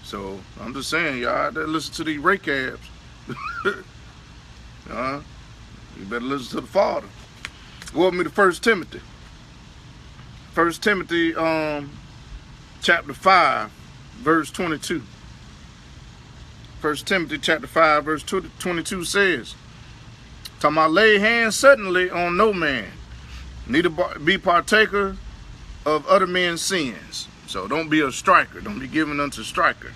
So I'm just saying, y'all out there listen to these recaps. You better listen to the Father. Go with me to 1 Timothy. 1 Timothy chapter 5, verse 22. 1 Timothy chapter 5, verse 22 says, talking about lay hands suddenly on no man, neither be partaker of other men's sins. So don't be a striker. Don't be given unto striker.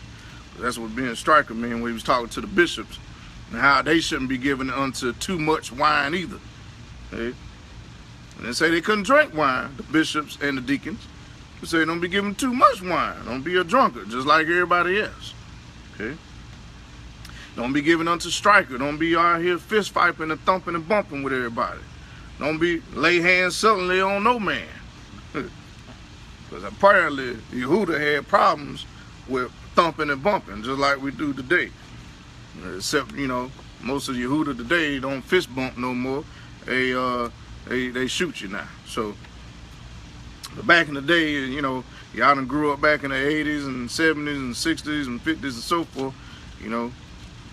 That's what being a striker means when he was talking to the bishops and how they shouldn't be given unto too much wine either. Okay? And they say they couldn't drink wine, the bishops and the deacons. They say don't be giving too much wine. Don't be a drunkard, just like everybody else. Okay? Don't be giving unto striker. Don't be out here fist fighting and thumping and bumping with everybody. Don't be lay hands suddenly on no man. Because apparently Yahudah had problems with thumping and bumping, just like we do today. Except, you know, most of Yahudah today don't fist bump no more. They shoot you now. So back in the day, you know, y'all done grew up back in the 80s and 70s and 60s and 50s and so forth. You know,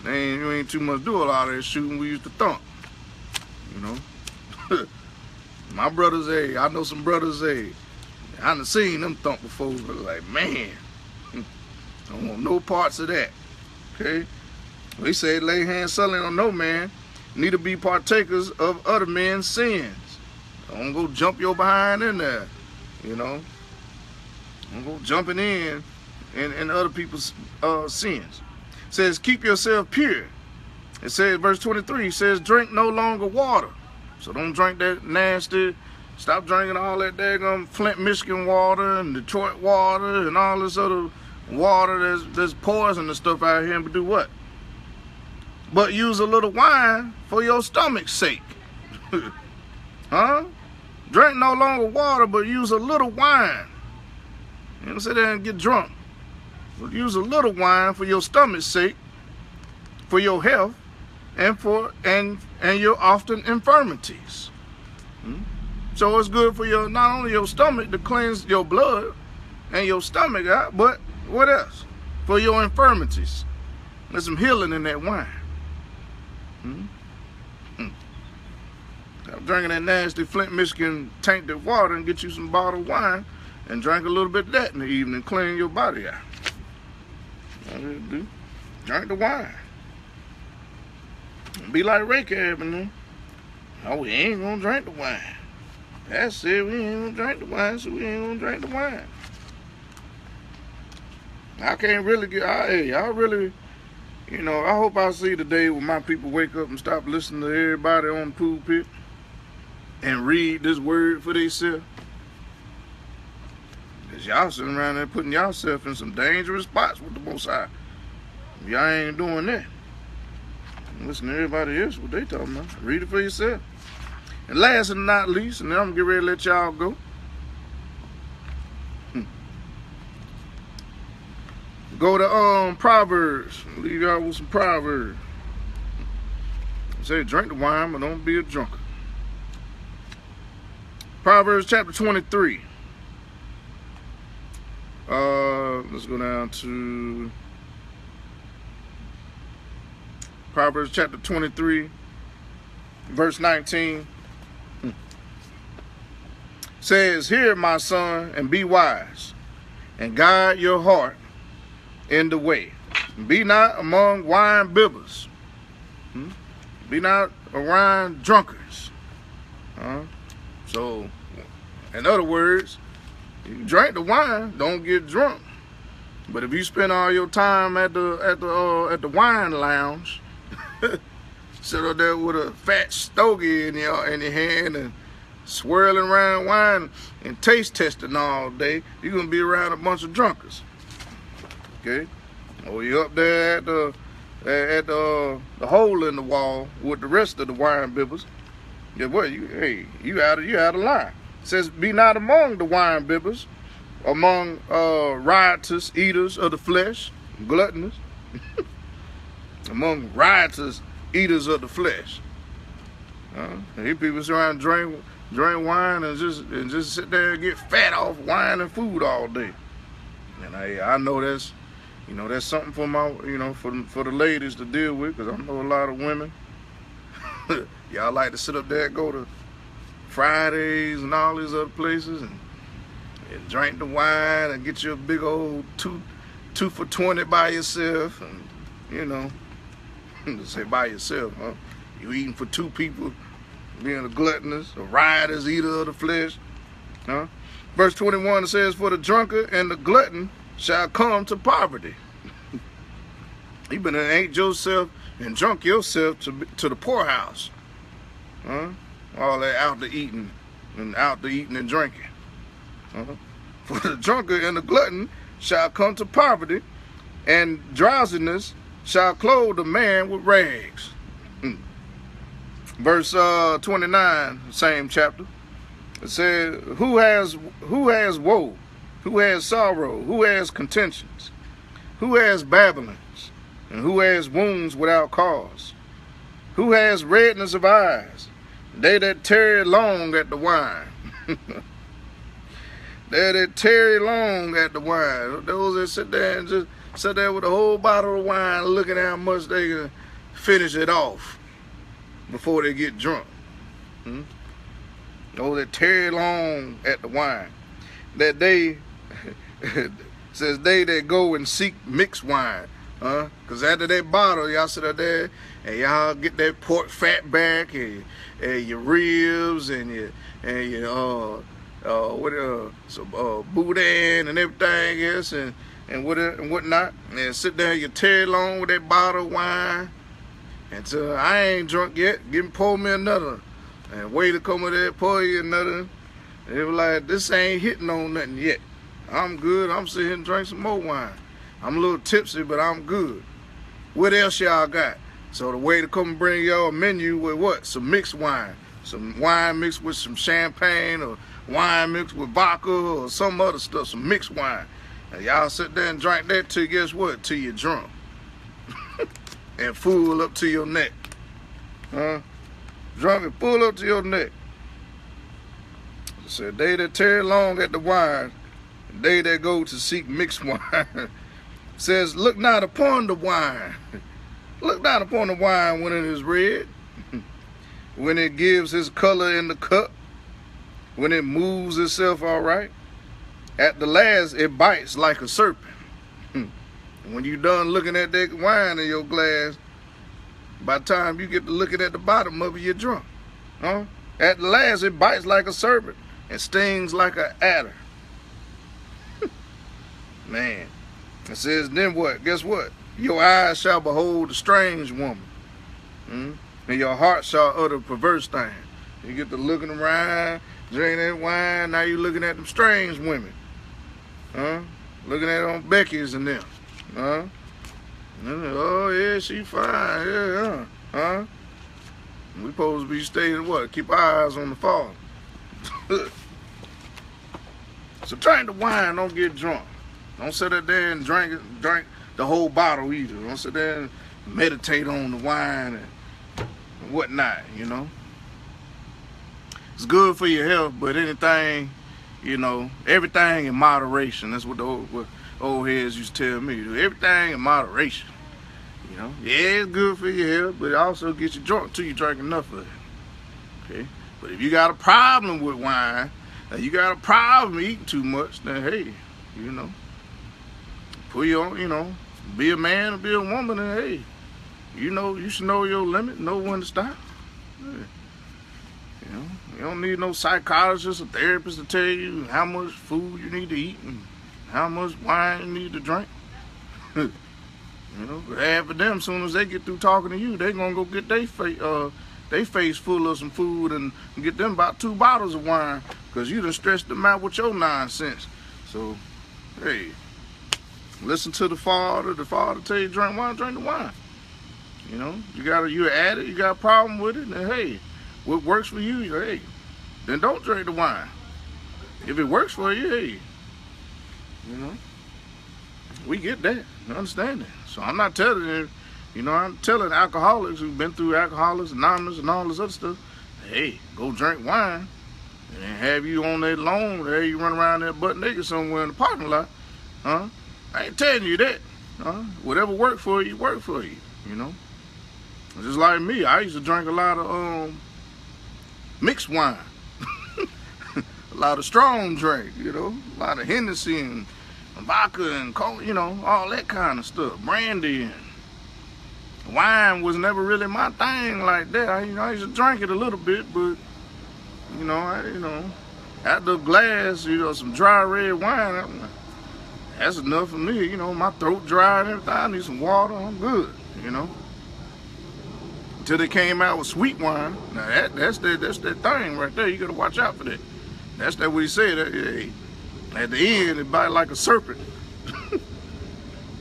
you ain't too much do a lot of that shooting. We used to thump. You know, my brothers, hey, I know some brothers, hey, I done seen them thump before, but like, man, I don't want no parts of that. Okay, they say lay hands suddenly on no man, neither be partakers of other men's sins. Don't go jump your behind in there, you know. Don't go jumping in other people's sins. It says keep yourself pure. It says verse 23, it says drink no longer water. So don't drink that nasty, stop drinking all that daggum Flint, Michigan water and Detroit water and all this other water that's poison and stuff out here, but do what? But use a little wine for your stomach's sake. Huh? Drink no longer water, but use a little wine. You don't sit there and get drunk. But use a little wine for your stomach's sake, for your health, and for your often infirmities. So it's good for your not only your stomach to cleanse your blood and your stomach out, but what else? For your infirmities. There's some healing in that wine. Stop drinking that nasty Flint, Michigan tainted water and get you some bottled wine and drink a little bit of that in the evening, clean your body out. Drink the wine. Be like Raycab and them. Oh, we ain't gonna drink the wine. That's it, we ain't gonna drink the wine, so we ain't gonna drink the wine. I can't really get, I really, you know, I hope I see the day when my people wake up and stop listening to everybody on the pulpit and read this word for themselves. Because y'all sitting around there putting yourself in some dangerous spots with the Most High. Y'all ain't doing that. Listen to everybody else, what they talking about. Read it for yourself. And last and not least, and then I'm going to get ready to let y'all go. Go to Proverbs. Leave y'all with some Proverbs. Say drink the wine, but don't be a drunkard. Proverbs chapter 23. Let's go down to Proverbs chapter 23, verse 19. Says, hear my son, and be wise, and guide your heart in the way. Be not among wine bibbers. Be not around drunkards. So, in other words, you drink the wine, don't get drunk. But if you spend all your time at the wine lounge, sit up there with a fat stogie in your hand and swirling around wine and taste testing all day, you're gonna be around a bunch of drunkards. Okay? Or you're up there at the hole in the wall with the rest of the wine bibbers. Yeah, what? You out of line. It says, be not among the wine bibbers, among riotous eaters of the flesh, gluttonous, among riotous eaters of the flesh. These people sit around drink wine and just sit there and get fat off wine and food all day. And I know that's, you know, that's something for my, you know, for the ladies to deal with, because I know a lot of women. Y'all like to sit up there and go to Fridays and all these other places and drink the wine and get you a big old two for 20 by yourself, and you know, say by yourself, huh? You eating for two people, being a gluttonous, a riotous eater of the flesh, huh? Verse 21 says, for the drunkard and the glutton shall come to poverty. You better ate yourself and drunk yourself to the poorhouse, huh? All that out to eating and out to eating and drinking. For the drunkard and the glutton shall come to poverty, and drowsiness shall clothe the man with rags. Verse 29, same chapter. It says, who has woe? Who has sorrow? Who has contentions? Who has babblings? And who has wounds without cause? Who has redness of eyes? They that tarry long at the wine. They that tarry long at the wine. Those that sit there and just sit there with a whole bottle of wine looking at how much they can finish it off before they get drunk. Those that tarry long at the wine. That they, says they that go and seek mixed wine. Because after that bottle, y'all sit up there and y'all get that pork fat back and your ribs and your boudin and everything else and whatnot, and sit there and you tarry long with that bottle of wine until I ain't drunk yet. Pour me another, and wait to come with that, pour you another. And it was like, this ain't hitting on nothing yet. I'm good. I'm sitting here and drink some more wine. I'm a little tipsy, but I'm good. What else y'all got? So the way to come and bring y'all a menu with what? Some mixed wine. Some wine mixed with some champagne, or wine mixed with vodka, or some other stuff, some mixed wine. And y'all sit there and drink that till, guess what? Till you're drunk. And full up to your neck. Drunk and full up to your neck. It said, they that tarry long at the wine, they that go to seek mixed wine. Says, look not upon the wine. Look not upon the wine when it is red, when it gives his color in the cup, when it moves itself all right. At the last, it bites like a serpent. When you done looking at that wine in your glass, by the time you get to looking at the bottom of it, you're drunk. At the last, it bites like a serpent and stings like an adder. Man. It says, then what? Guess what? Your eyes shall behold a strange woman, and your heart shall utter perverse things. You get to looking around, drinking that wine, now you looking at them strange women. Looking at on Becky's and them. Oh, yeah, she fine. Yeah. We supposed to be staying what? Keep our eyes on the fall. So drink the wine, don't get drunk. Don't sit there and drink the whole bottle either. Don't sit there and meditate on the wine and whatnot, you know. It's good for your health, but anything, you know, everything in moderation. That's what the old heads used to tell me. Do everything in moderation. You know, yeah, it's good for your health, but it also gets you drunk till you drink enough of it. Okay, but if you got a problem with wine, and you got a problem eating too much, then hey, you know, put your, you know, be a man or be a woman, and hey, you know, you should know your limit, know when to stop. Yeah. You know, you don't need no psychologist or therapist to tell you how much food you need to eat and how much wine you need to drink. You know, half of them, as soon as they get through talking to you, they gonna go get their face full of some food and get them about 2 bottles of wine, because you done stressed them out with your nonsense. So, hey, listen to the father. The father tell you drink wine, drink the wine. You know, you're an addict, you got a problem with it, then hey, what works for you, hey, then don't drink the wine. If it works for you, hey, you know, we get that, you understand that. So I'm not telling you, you know, I'm telling alcoholics who've been through Alcoholics Anonymous and all this other stuff, hey, go drink wine and have you on that lawn, there you run around there butt naked somewhere in the parking lot. I ain't telling you that. Whatever worked for you, worked for you, you know. Just like me, I used to drink a lot of mixed wine. A lot of strong drink, you know, a lot of Hennessy and vodka and cola, you know, all that kind of stuff. Brandy and wine was never really my thing like that. I used to drink it a little bit, but you know, after a glass, you know, some dry red wine, that's enough for me. You know, my throat dry and everything. I need some water. I'm good. You know. until they came out with sweet wine. Now that's that thing right there. You gotta watch out for that. That's that what he said. Hey, at the end, it bite like a serpent.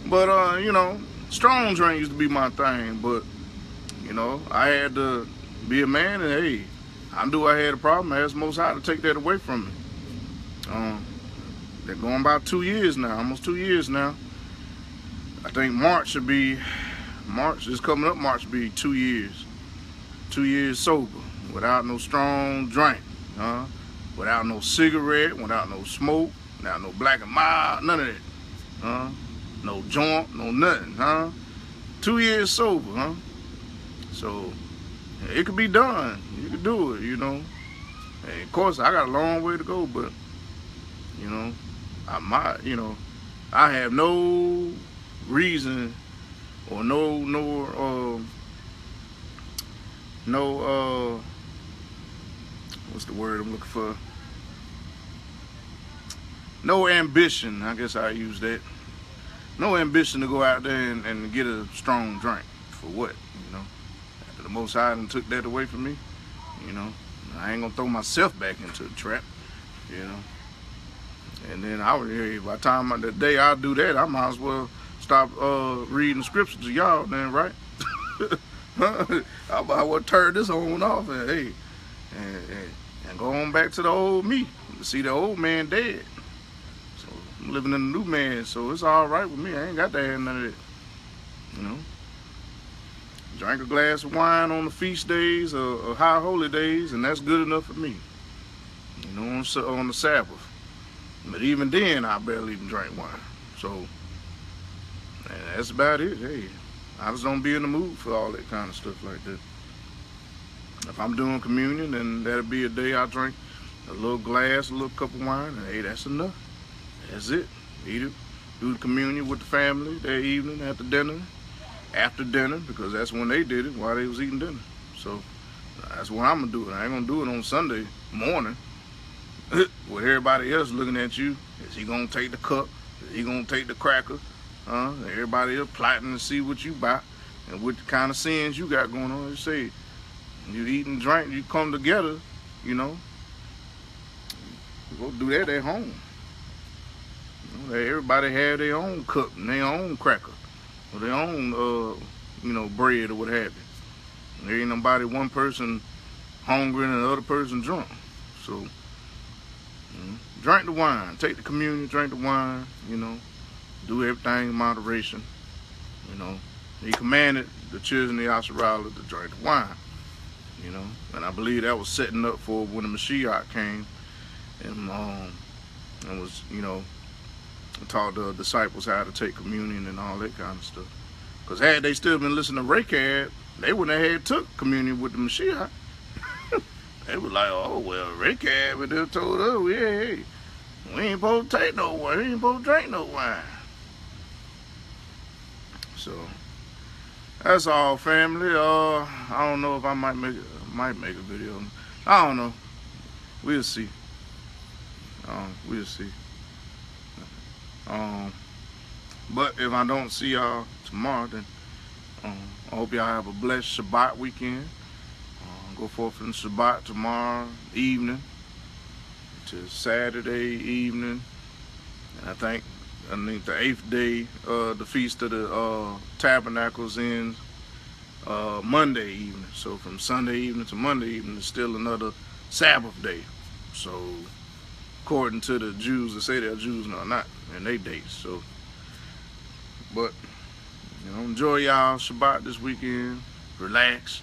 But you know, strong drink used to be my thing. But you know, I had to be a man, and hey, I knew I had a problem. I asked Most High to take that away from me. They're going about 2 years now, almost 2 years now. I think March, is coming up, March will be 2 years. 2 years sober, without no strong drink, without no cigarette, without no smoke, without no black and mild, none of that. No joint, no nothing, 2 years sober, So it could be done. You could do it, you know. And of course, I got a long way to go, but you know, I have no reason or what's the word I'm looking for? No ambition, I guess I use that. No ambition to go out there and get a strong drink. For what, you know? After the Most High done took that away from me, you know, I ain't gonna throw myself back into the trap, you know. And then by the time the day I do that, I might as well stop reading scriptures to y'all then, right? I might well turn this on off and hey, and go on back to the old me. See the old man dead. So I'm living in the new man, so it's all right with me. I ain't got to have none of that. You know? Drink a glass of wine on the feast days or high holy days, and that's good enough for me. You know, on the Sabbath. But even then, I barely even drink wine. So, that's about it. Hey, I just don't be in the mood for all that kind of stuff like that. If I'm doing communion, then that'll be a day I drink a little glass, a little cup of wine, and hey, that's enough. That's it. Eat it, do the communion with the family that evening after dinner, because that's when they did it, while they was eating dinner. So, that's what I'm going to do. I ain't going to do it on Sunday morning. With everybody else looking at you. Is he gonna take the cup? Is he gonna take the cracker? Everybody else plotting to see what you buy and what kind of sins you got going on. You say you eat and drink, you come together, you know. Go do that at home. You know, everybody have their own cup and their own cracker or their own you know, bread or what have you. There ain't nobody, one person hungry and the other person drunk. So drink the wine, take the communion, drink the wine, you know, do everything in moderation, you know. He commanded the children of Yisrael to drink the wine, you know, and I believe that was setting up for when the Mashiach came and was, you know, taught the disciples how to take communion and all that kind of stuff. Because had they still been listening to Rechab, they wouldn't have had took communion with the Mashiach. They was like, oh, well, Rechab and them told us, hey, we ain't supposed to take no wine, we ain't supposed to drink no wine. So, that's all, family. I don't know if I might make a video. I don't know. We'll see. We'll see. But if I don't see y'all tomorrow, then I hope y'all have a blessed Shabbat weekend. Go forth in Shabbat tomorrow evening to Saturday evening. And I think the 8th day, the Feast of the Tabernacles ends Monday evening. So from Sunday evening to Monday evening is still another Sabbath day. So according to the Jews that say they're Jews, no, not in their dates. So, but you know, enjoy y'all Shabbat this weekend. Relax.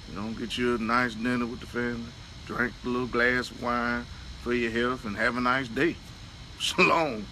You know, get you a nice dinner with the family. Drink a little glass of wine for your health and have a nice day. Shalom.